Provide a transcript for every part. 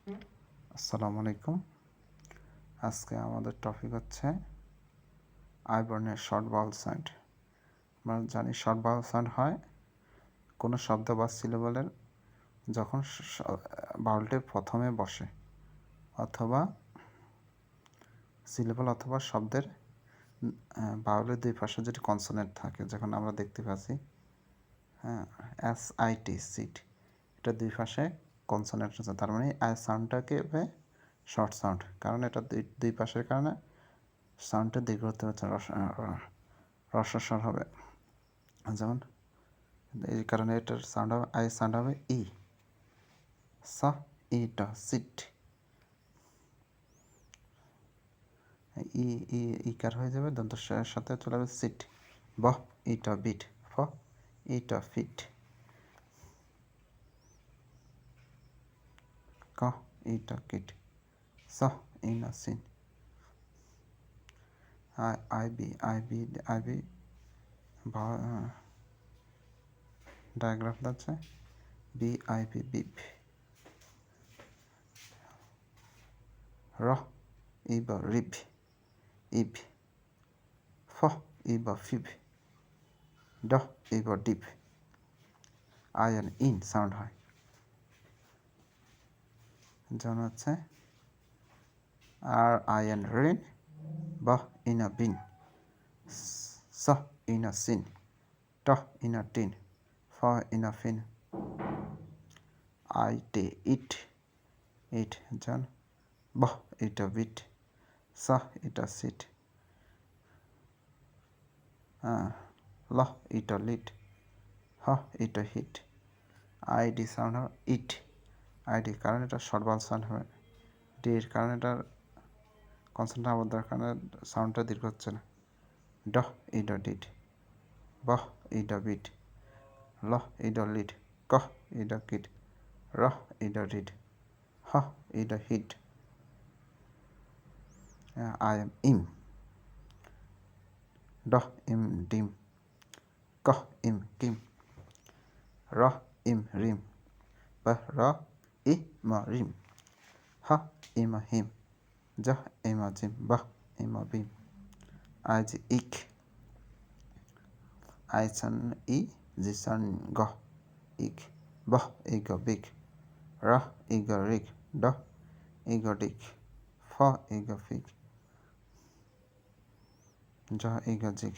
আসসালামু আলাইকুম। আজকে আমাদের টপিক হচ্ছে আই বর্ণের শর্ট ভাওয়াল সাউন্ড। আমরা জানি শর্ট ভাওয়াল সাউন্ড হয় কোনো শব্দ বা সিলেবলের যখন ভাওয়ালটি প্রথমে বসে, অথবা সিলেবল অথবা শব্দের ভাওয়ালের দুই পাশে যেটি কনসোনেন্ট থাকে, যখন আমরা দেখতে পাচ্ছি SIT সিট, এটা দুই পাশে কনসোনেন্ট আছে, তার মানে আই সাউন্ডটাকে শর্ট সাউন্ড, কারণ এটা দুই পাশের কারণে সাউন্ডটা দীর্ঘ হতে হচ্ছে, রস্বস্বর হবে। যেমন এই কারণে এটার সাউন্ড হবে আই সাউন্ড হবে ই, স ইটা সিট, ই ই ইকার হয়ে যাবে, দন্তস্বরের সাথে চলে যাবে সিট। ব ইটা বিট, ফ ইটা ফিট, ক ইটা kit, saw Ina scene, I B ডায়াগ্রাফ যাচ্ছে BIP বিপ, র ইবা রিপ ইপ, ফ ইবা ফিব, ড ইবা ডিপ। আয়ন ইন সাউন্ড হয়, যেমন হচ্ছে RIN রিন, ব ইনা বিন, স ইনা সিন, ট ইনা টিন, ফ ইনা ফিন। আইটে ইট ইট, যেমন ব ইটা বিট, স ইটা সিট, ল ইটা লিট, হ ইটা হিট। আইডি সাউন্ড হবে ইট, আইডি কারণ এটা শর্ট ভাওয়াল সাউন্ড হবে, ডির কারণ এটার কনসোনেন্ট আবদ্ধার কারণে সাউন্ডটা দীর্ঘ হচ্ছে না। ড ইডা ডিড, ব ইডা বিট, ল ইডা লিড, ক ইডা কিট, র ইডা রিড, হ ইডা হিট। আই এম ইম, ড ইম ডিম, ক ইম কিম, র ইম রিম, বা র ই মা রিম, হ ইমা হিম, জ ইমা জিম, বাহ ইমা বিম। আইজ ইক, আইসান ই জিসান গ ইক, বহ ইগ বিগ, র ইগ রিগ, ড ইগ ডিক, ফ ig fig, j ig jig.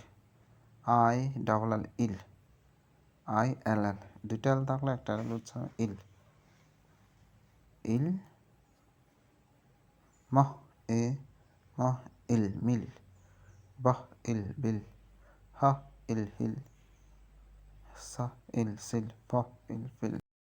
I double L ill, ILL, দুইটা এল থাকলে একটা এল হচ্ছে ইল, ইল মহ এ মহ ইল মিল, বহ ইল বিল, হ ইল হিল, স ইল সিল, ফ ইল ফিল।